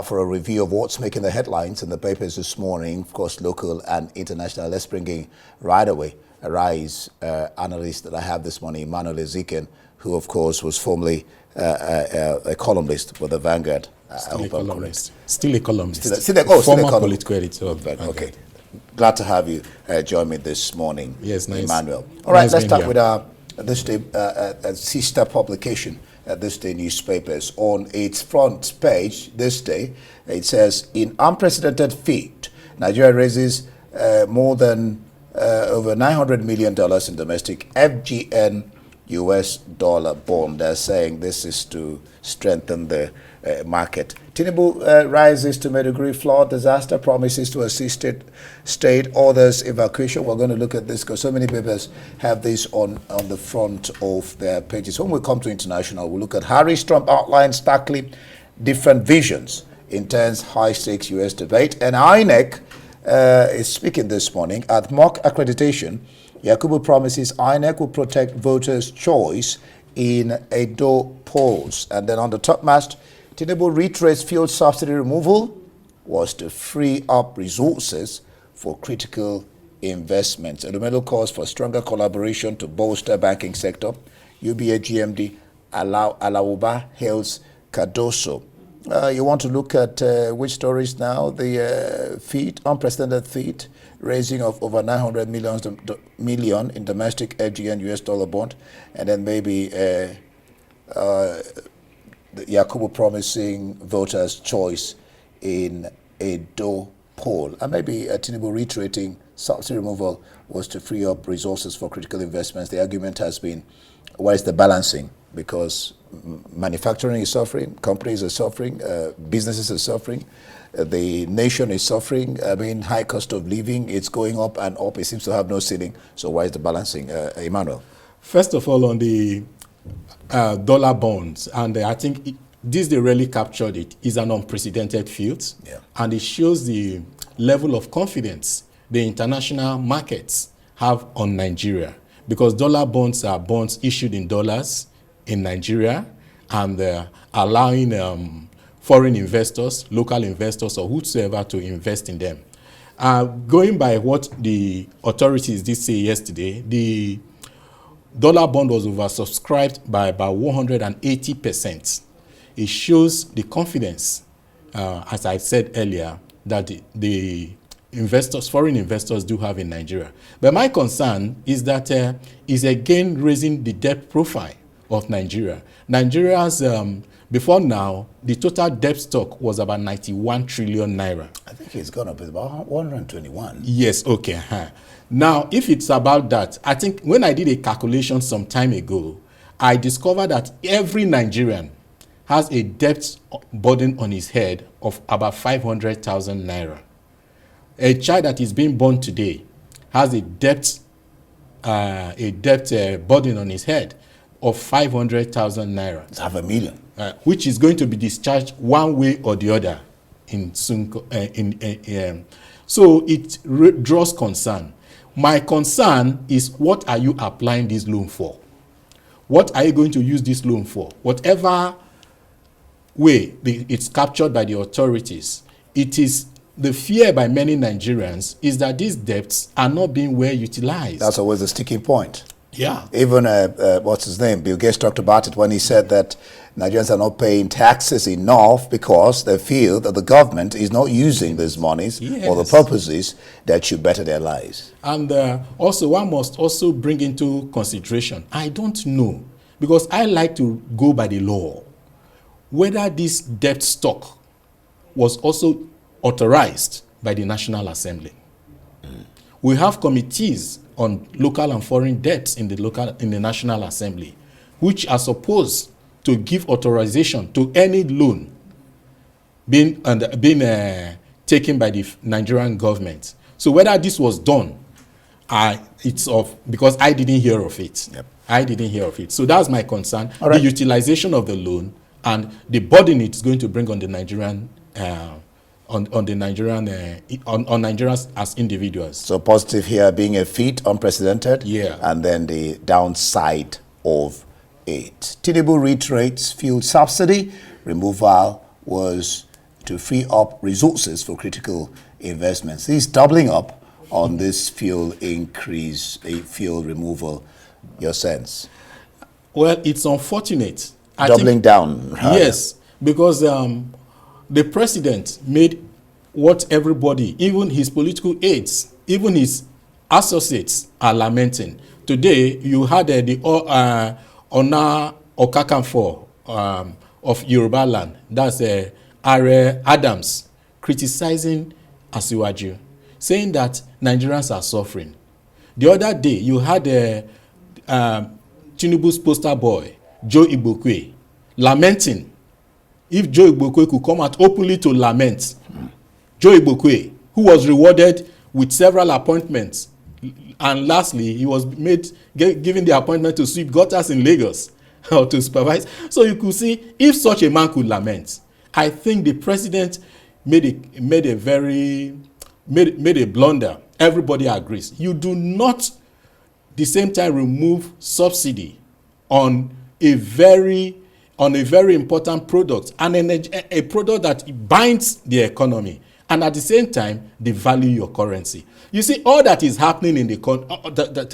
For a review of what's making the headlines in the papers this morning, of course, local and international. Let's bring in right away a RISE analyst that I have this morning, Emmanuel Ezekiel, who, of course, was formerly a columnist with the Vanguard. Still a columnist. Still a columnist. Former political editor of Vanguard. Okay. Glad to have you join me this morning, yes, nice. Emmanuel. All right, let's start with our this day sister publication. This day newspapers. On its front page this day, it says, in unprecedented feat, Nigeria raises more than over $900 million in domestic FGN US dollar bond. They're saying this is to strengthen the market. Tinubu rises to Maiduguri flood disaster, promises to assist state others evacuation. We're going to look at this because so many papers have this on the front of their pages. When we come to international, we'll look at Harris Trump outlines starkly different visions, intense high-stakes U.S. debate, and INEC is speaking this morning at mock accreditation. Yakubu promises INEC will protect voters' choice in Edo polls. And then on the top mast, Tinubu reiterates fuel subsidy removal was to free up resources for critical investments. And the middle calls for stronger collaboration to bolster banking sector. UBA GMD Alauba hails Cardoso. You want to look at which stories now? The unprecedented feat, raising of over 900 million in domestic FGN US dollar bond, and then maybe Yakubu promising voters choice in Edo poll, and maybe Tinubu reiterating subsidy removal was to free up resources for critical investments. The argument has been, where is the balancing? Because manufacturing is suffering, companies are suffering, businesses are suffering, the nation is suffering. I mean, high cost of living, it's going up and up. It seems to have no ceiling. So why is the balancing, Emmanuel? First of all, on the dollar bonds, and I think this they really captured it, is an unprecedented feat, and it shows the level of confidence the international markets have on Nigeria, because dollar bonds are bonds issued in dollars in Nigeria, and allowing foreign investors, local investors, or whosoever to invest in them. Going by what the authorities did say yesterday, the dollar bond was oversubscribed by about 180%. It shows the confidence, as I said earlier, that the investors, foreign investors, do have in Nigeria. But my concern is that is again raising the debt profile of Nigeria. Nigeria's, before now, the total debt stock was about 91 trillion naira. I think it's gone up, it's about 121. Yes, okay. Now, if it's about that, I think when I did a calculation some time ago, I discovered that every Nigerian has a debt burden on his head of about 500,000 naira. A child that is being born today has a debt burden on his head of 500,000 naira. It's half a million. Which is going to be discharged one way or the other so it draws concern. My concern is, what are you applying this loan for? What are you going to use this loan for? Whatever way it's captured by the authorities, it is the fear by many Nigerians is that these debts are not being well utilized. That's always a sticking point. Yeah. Even, what's his name? Bill Gates talked about it when he said that Nigerians are not paying taxes enough because they feel that the government is not using these monies for the purposes that should better their lives. And also, one must also bring into consideration, I don't know, because I like to go by the law, whether this debt stock was also authorized by the National Assembly. We have committees on local and foreign debts in the National Assembly, which are supposed to give authorization to any loan being taken by the Nigerian government. So whether this was done, it's off, because I didn't hear of it. Yep. I didn't hear of it. So that's my concern. All right. The utilization of the loan and the burden it's going to bring on the Nigerian on Nigerians as individuals. So positive here being a feat, unprecedented. Yeah. And then the downside of it. Tinubu reiterates fuel subsidy removal was to free up resources for critical investments. He's doubling up on this fuel increase, fuel removal. Your sense? Well, it's unfortunate. Doubling down. Yes, because the president made what everybody, even his political aides, even his associates, are lamenting. Today, you had the Ona Okakanfo of Yoruba land, that's Are Adams, criticizing Asiwaju, saying that Nigerians are suffering. The other day, you had Tinubu's poster boy, Joe Igbokwe, lamenting. If Joe Igbokwe could come out openly to lament, Joe Igbokwe, who was rewarded with several appointments, and lastly, he was given the appointment to sweep gutters in Lagos or to supervise. So you could see, if such a man could lament, I think the president made a blunder. Everybody agrees. You do not, the same time, remove subsidy on a very important product, and a product that binds the economy, and at the same time devalue your currency. You see, all that is happening in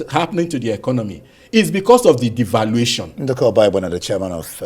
happening to the economy is because of the devaluation. Ndoko Obaibona, the chairman of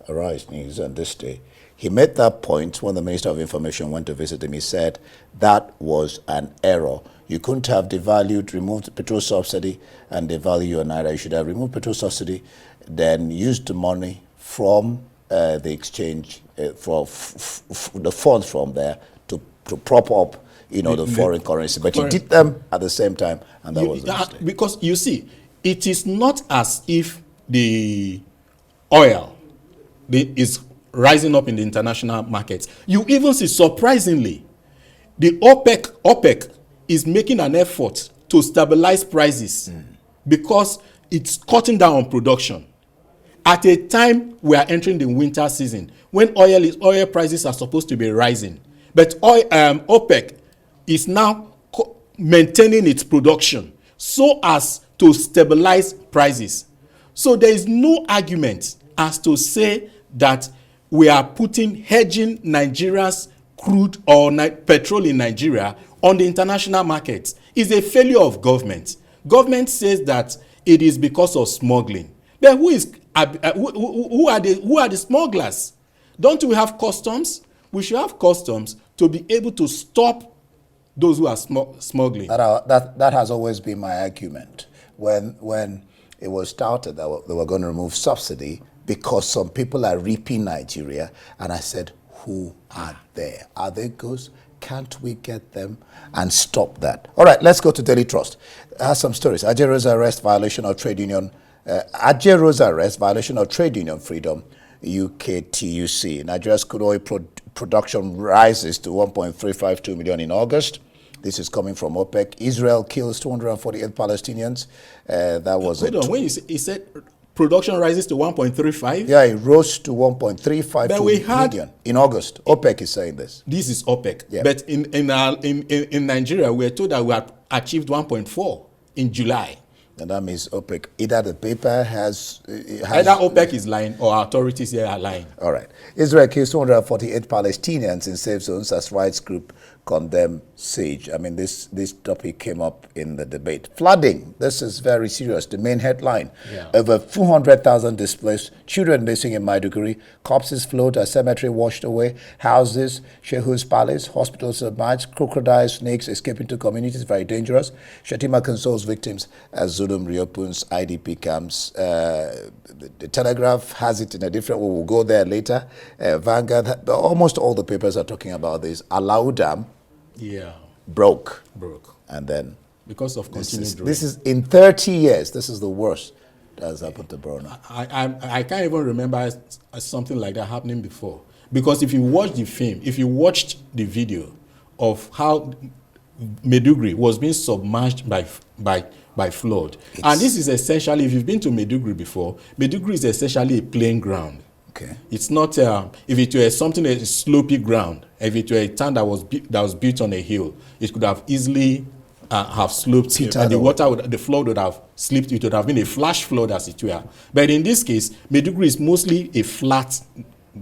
Arise News, on this day, he made that point when the Minister of Information went to visit him. He said that was an error. You couldn't have devalued, removed the petrol subsidy, and devalue your naira. You should have removed petrol subsidy, then used the money from the exchange, for the funds from there to prop up, the foreign currency. But you did them at the same time, and that was a mistake. Because you see, it is not as if the oil is rising up in the international markets. You even see, surprisingly, the OPEC is making an effort to stabilize prices because it's cutting down on production. At a time we are entering the winter season, when oil prices are supposed to be rising, but OPEC is now maintaining its production so as to stabilize prices. So there is no argument as to say that we are hedging Nigeria's crude or petrol in Nigeria on the international markets. It's a failure of government. Government says that it is because of smuggling. But who are the smugglers? Don't we have customs? We should have customs to be able to stop those who are smuggling. That has always been my argument. When it was started that they were going to remove subsidy because some people are reaping Nigeria, and I said, who are there? Are they ghosts? Can't we get them and stop that? All right, let's go to Daily Trust. It has some stories. Ajero's arrest, violation of trade union. Ajero's arrest, violation of trade union freedom. UKTUC. Nigeria's crude oil production rises to 1.352 million in August. This is coming from OPEC. Israel kills 248 Palestinians. That was Hold on, when he said production rises to 1.35? Yeah, it rose to 1.352 million in August. OPEC is saying this. This is OPEC. Yeah. But in Nigeria, we are told that we have achieved 1.4 in July. And that means OPEC, either the paper has either OPEC is lying or authorities here are lying. All right. Israel kills 248 Palestinians in safe zones as rights group condemn siege. I mean, this topic came up in the debate. Flooding. This is very serious. The main headline. Yeah. Over 200,000 displaced. Children missing in Maiduguri. Corpses float. A cemetery washed away. Houses. Shehu's palace. Hospitals submerged. Crocodiles, snakes escaping to communities. Very dangerous. Shetima consoles victims as Zulum reopens IDP camps. The Telegraph has it in a different way. We'll go there later. Vanguard. Almost all the papers are talking about this. Alao Dam. Yeah. Broke. And then because of continued rain. This is in 30 years. This is the worst that has happened to Borno. I can't even remember something like that happening before. Because if you watch the film, if you watched the video of how Maiduguri was being submerged by flood, and this is essentially, if you've been to Maiduguri before, Maiduguri is essentially a plain ground. Okay. It's not if it were something a slopy ground, if it were a town that was built on a hill, it could have easily have sloped, and the flood would have slipped. It would have been a flash flood, as it were. But in this case, Maiduguri is mostly a flat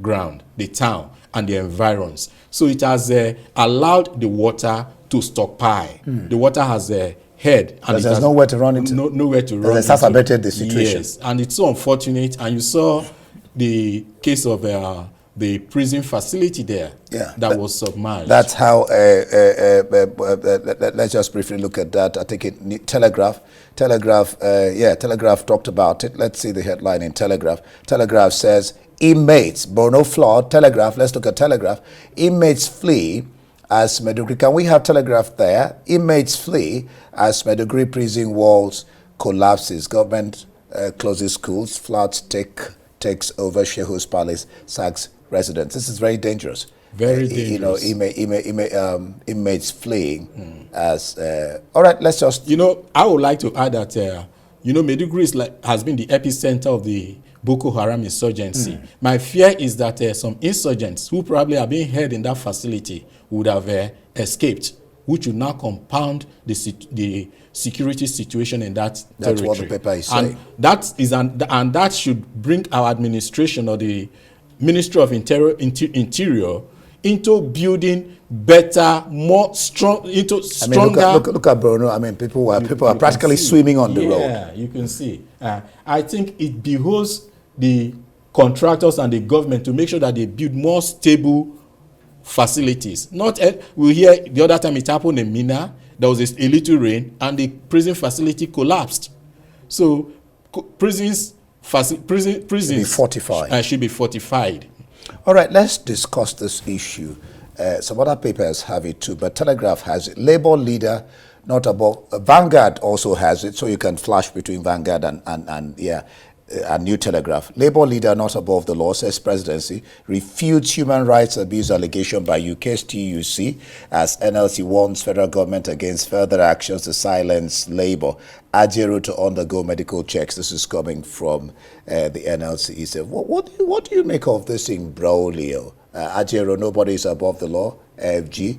ground, the town, and the environs. So it has allowed the water to stockpile. The water has head. And there's nowhere to run into. Nowhere to run into. It exacerbated the situation. Yes, and it's so unfortunate. And you saw the case of the prison facility there that was submerged. That's how, let's just briefly look at that. I think Telegraph talked about it. Let's see the headline in Telegraph. Telegraph says, inmates, Borno flood, Telegraph, let's look at Telegraph. Inmates flee as Maiduguri, can we have Telegraph there? Inmates flee as Maiduguri prison walls collapses. Government closes schools, floods takes over Shehu's Palace, sags residents. This is very dangerous. Very dangerous. Inmates fleeing as... all right, let's just... I would like to add that, Maiduguri has been the epicenter of the Boko Haram insurgency. My fear is that some insurgents who probably are being held in that facility would have escaped, which would now compound the security situation in that territory. That's what the paper is saying. And that should bring our administration or the Ministry of Interior into building better, more strong, into stronger. Look at Borno. I mean, people are practically swimming on the road. Yeah, you can see. I think it behoves the contractors and the government to make sure that they build more stable facilities. We hear the other time it happened in Mina. There was a little rain and the prison facility collapsed. So prisons should be fortified. All right, let's discuss this issue. Some other papers have it too, but Telegraph has it. Labour leader not above. Vanguard also has it, so you can flash between Vanguard and New Telegraph. Labour leader not above the law, says presidency, refutes human rights abuse allegation by UK's TUC as NLC warns federal government against further actions to silence Labour. Ajero to undergo medical checks. This is coming from the NLC. He said, what do you make of this imbroglio? Ajero, nobody is above the law, AFG.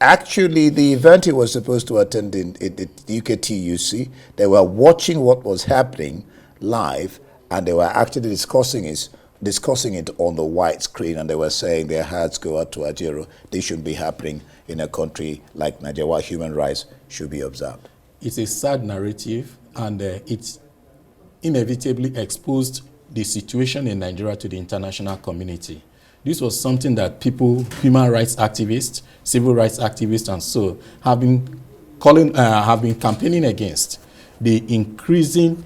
Actually, the event he was supposed to attend in the UK TUC, they were watching what was happening live, and they were actually discussing it on the white screen, and they were saying their hearts go out to Ajero. This shouldn't be happening in a country like Nigeria where human rights should be observed. It's a sad narrative, and it inevitably exposed the situation in Nigeria to the international community. This was something that people, human rights activists, civil rights activists, and so have been campaigning against the increasing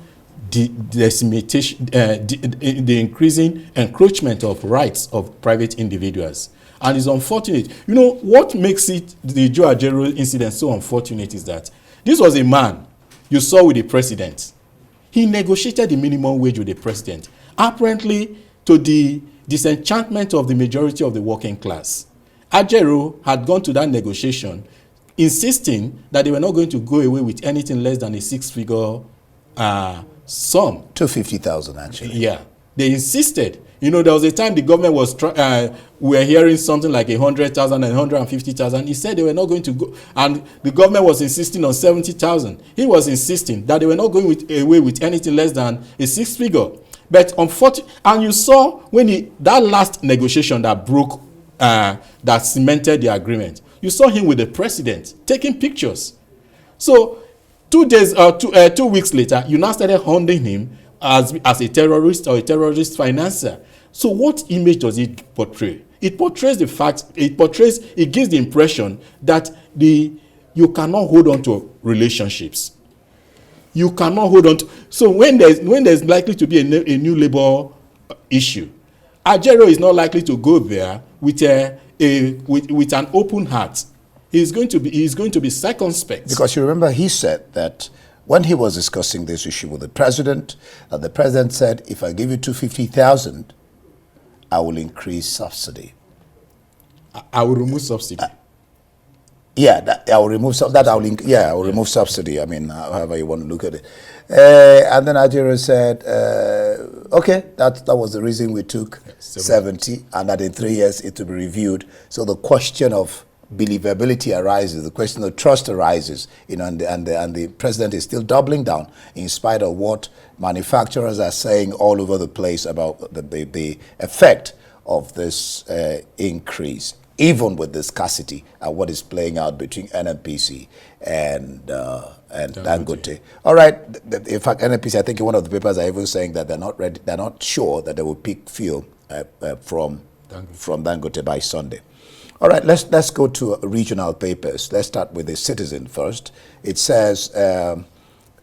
decimation, the increasing encroachment of rights of private individuals. And it's unfortunate. What makes the Joe Ajero incident so unfortunate is that this was a man you saw with the president. He negotiated the minimum wage with the president, apparently to the disenchantment of the majority of the working class. Ajero had gone to that negotiation insisting that they were not going to go away with anything less than a six-figure sum. 250,000 actually. Yeah. They insisted. There was a time the government was, we were hearing something like 100,000 and 150,000. He said they were not going to go, and the government was insisting on 70,000. He was insisting that they were not going away with anything less than a six-figure. But unfortunately, and you saw when that last negotiation that broke, that cemented the agreement, you saw him with the president taking pictures. So 2 days or 2 weeks later, you now started hounding him as a terrorist or a terrorist financier. So what image does it portray? It portrays the fact, it gives the impression that you cannot hold on to relationships. You cannot hold on to. So when there's likely to be a new labor issue, Ajero is not likely to go there with an open heart. He's going to be circumspect. Because you remember he said that when he was discussing this issue with the president said, if I give you 250,000, I will increase subsidy. I will remove subsidy. I will remove remove subsidy. I mean, however you want to look at it. And then Ajero said, okay, that was the reason we took 70, and that in 3 years it will be reviewed. So the question of believability arises, the question of trust arises, and the president is still doubling down in spite of what manufacturers are saying all over the place about the effect of this increase, even with the scarcity and what is playing out between NNPC and Dangote. All right. In fact, NNPC, I think in one of the papers are even saying that they're not ready, they're not sure that they will pick fuel from Dangote by Sunday. All right, let's go to regional papers. Let's start with the Citizen first. It says here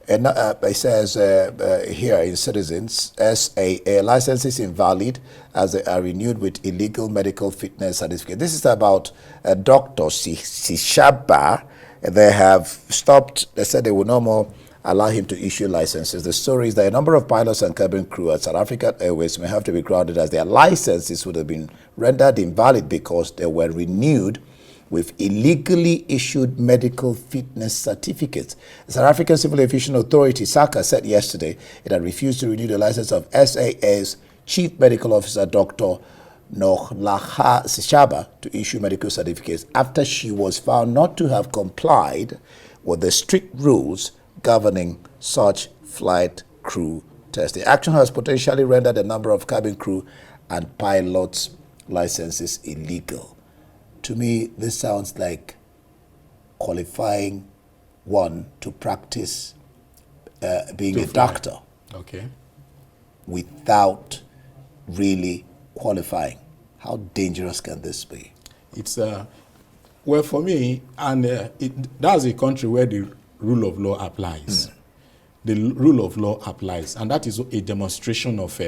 in Citizens, SAA licenses invalid as they are renewed with illegal medical fitness certificate. This is about Dr. Sishaba. They have stopped. They said they will no more allow him to issue licenses. The story is that a number of pilots and cabin crew at South African Airways may have to be grounded as their licenses would have been rendered invalid because they were renewed with illegally issued medical fitness certificates. The South African Civil Aviation Authority, SACA, said yesterday it had refused to renew the license of SAA's Chief Medical Officer, Dr. Nohlaha Sishaba, to issue medical certificates after she was found not to have complied with the strict rules governing such flight crew testing. The action has potentially rendered a number of cabin crew and pilots' licenses illegal. To me, this sounds like qualifying one to practice being a doctor, without really qualifying. How dangerous can this be? It's well, for me, and that's a country where the rule of law applies. The rule of law applies, and that is a demonstration of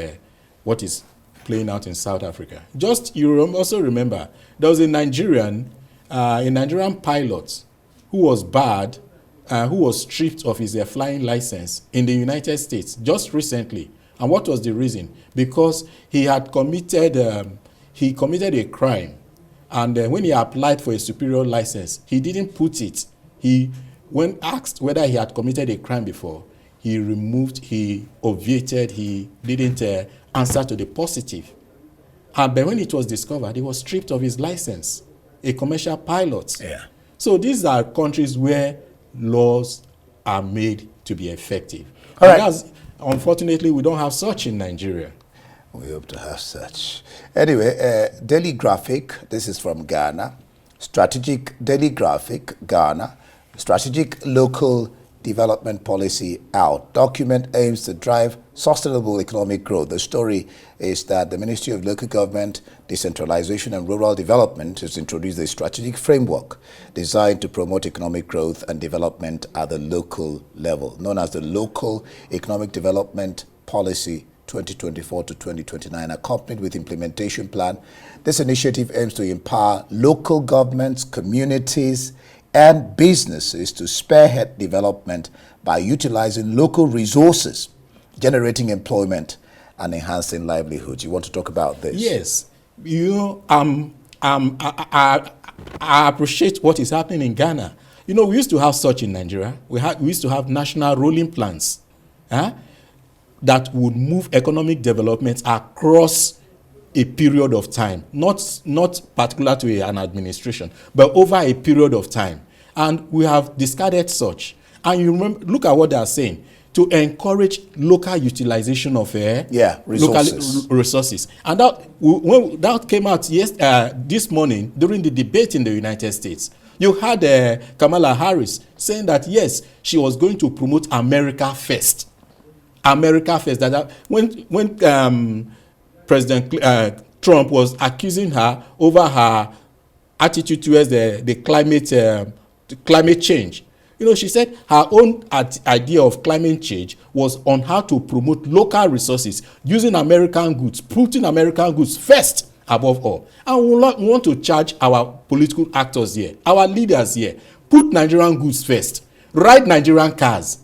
what is playing out in South Africa. Just, you also remember, there was a Nigerian pilot who was barred, who was stripped of his flying license in the United States just recently. And what was the reason? Because he had committed a crime, and when he applied for a superior license, he didn't put it. When asked whether he had committed a crime before, he obviated, he didn't answer to the positive. But when it was discovered, he was stripped of his license, a commercial pilot. Yeah. So these are countries where laws are made to be effective. All right. Unfortunately, we don't have such in Nigeria. We hope to have such. Anyway, Daily Graphic, this is from Ghana. Daily Graphic, Ghana. Strategic local development policy out. Document aims to drive sustainable economic growth. The story is that the Ministry of Local Government, Decentralization and Rural Development has introduced a strategic framework designed to promote economic growth and development at the local level, known as the Local Economic Development Policy 2024 to 2029, accompanied with implementation plan. This initiative aims to empower local governments, communities, and businesses to spearhead development by utilizing local resources, generating employment, and enhancing livelihoods. You want to talk about this? Yes. I appreciate what is happening in Ghana. We used to have such in Nigeria. We used to have national rolling plans that would move economic development across a period of time, not particular to an administration, but over a period of time. And we have discarded such. And you remember, look at what they are saying, to encourage local utilization of resources. Local resources. And that came out this morning during the debate in the United States. You had Kamala Harris saying that, yes, she was going to promote America First. America First. That when President Trump was accusing her over her attitude towards the climate change. She said her own idea of climate change was on how to promote local resources using American goods, putting American goods first above all. And we want to charge our political actors here, our leaders here, put Nigerian goods first, ride Nigerian cars.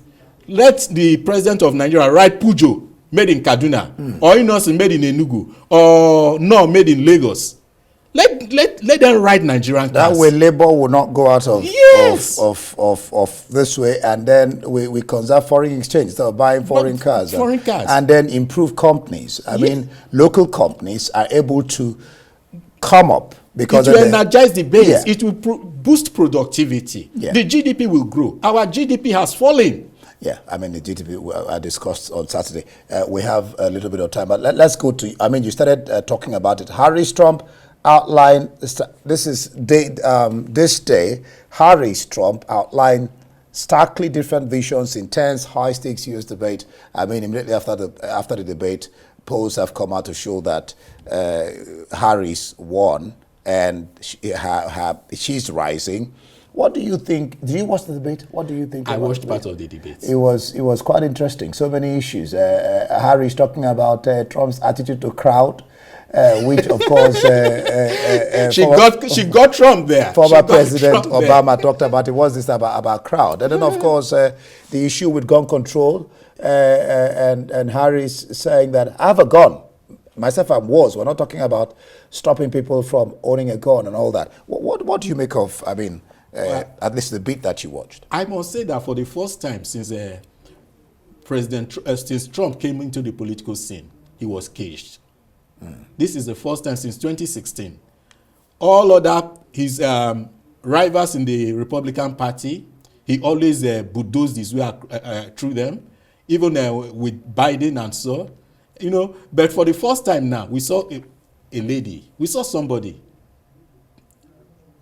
Let the president of Nigeria ride Peugeot, made in Kaduna, or Innocent, made in Enugu, or no, made in Lagos. Let them ride Nigerian cars. That way labor will not go out of this way, and then we conserve foreign exchange instead of buying foreign cars. And then improve companies. I mean, local companies are able to come up because it will energize the base. It will boost productivity. The GDP will grow. Our GDP has fallen. Yeah, I mean, the GDP I discussed on Saturday. We have a little bit of time, but let's go to, I mean, you started talking about it. Harris Trump outlined, this day, Harris Trump outlined starkly different visions, intense, high-stakes US debate. I mean, immediately after the debate, polls have come out to show that Harris won, and she's rising. What do you think? Did you watch the debate? What do you think? I watched part of the debate. It was quite interesting. So many issues. Harris talking about Trump's attitude to crowd, which of course she got Trump there. Former President Obama talked about it. Was this about crowd? And then of course the issue with gun control, and Harris saying that I have a gun. Myself and Wars. We're not talking about stopping people from owning a gun and all that. What do you make of? I mean, at least the bit that you watched. I must say that for the first time since since Trump came into the political scene, he was caged. This is the first time since 2016. All other his rivals in the Republican Party, he always bulldozed his way through them, even with Biden and so. You know, but for the first time now, we saw a lady, we saw somebody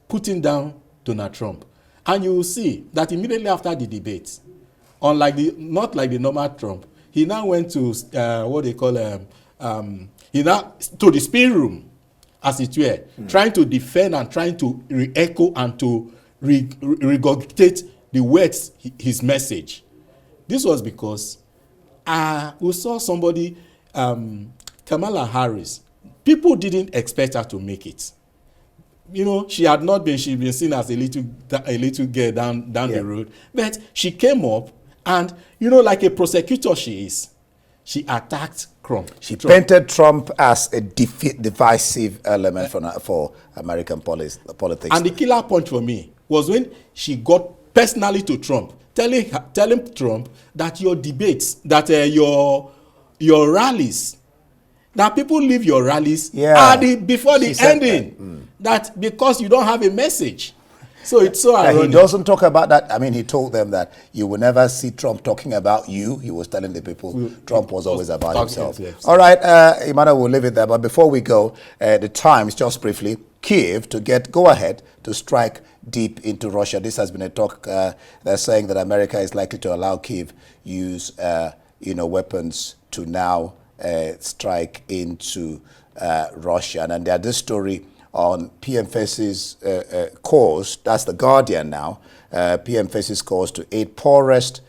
putting down Donald Trump. And you will see that immediately after the debate, not like the normal Trump, he now went to what they call he now to the spin room, as it were, trying to defend and trying to re-echo and to regurgitate the words, his message. This was because we saw somebody, Kamala Harris. People didn't expect her to make it. You know, she'd been seen as a little girl down the road. But she came up and, you know, like a prosecutor she is, she attacked Trump. She painted Trump as a divisive element for American politics. And the killer point for me was when she got personally to Trump, telling Trump that your debates, that your rallies, that people leave your rallies before the ending. That because you don't have a message. So it's so ironic. He doesn't talk about that. I mean, he told them that you will never see Trump talking about you. He was telling the people Trump was always about himself. All right, Emmanuel, we'll leave it there. But before we go, the Times, just briefly, Kyiv to go ahead to strike deep into Russia. This has been a talk. They're saying that America is likely to allow Kyiv use weapons to now strike into Russia. And there's this story on PM faces calls, that's the Guardian now, PM faces calls to aid poorest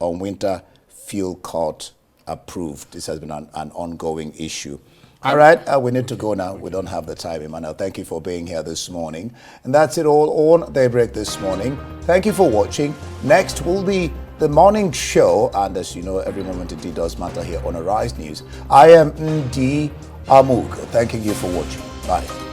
on winter fuel cut approved. This has been an ongoing issue. All right, we need to go now. We don't have the time, Emmanuel. Thank you for being here this morning. And that's it all on Daybreak this morning. Thank you for watching. Next will be the morning show, and as you know, every moment indeed does matter here on Arise News. I am Ndi Amug, thanking you for watching. Bye.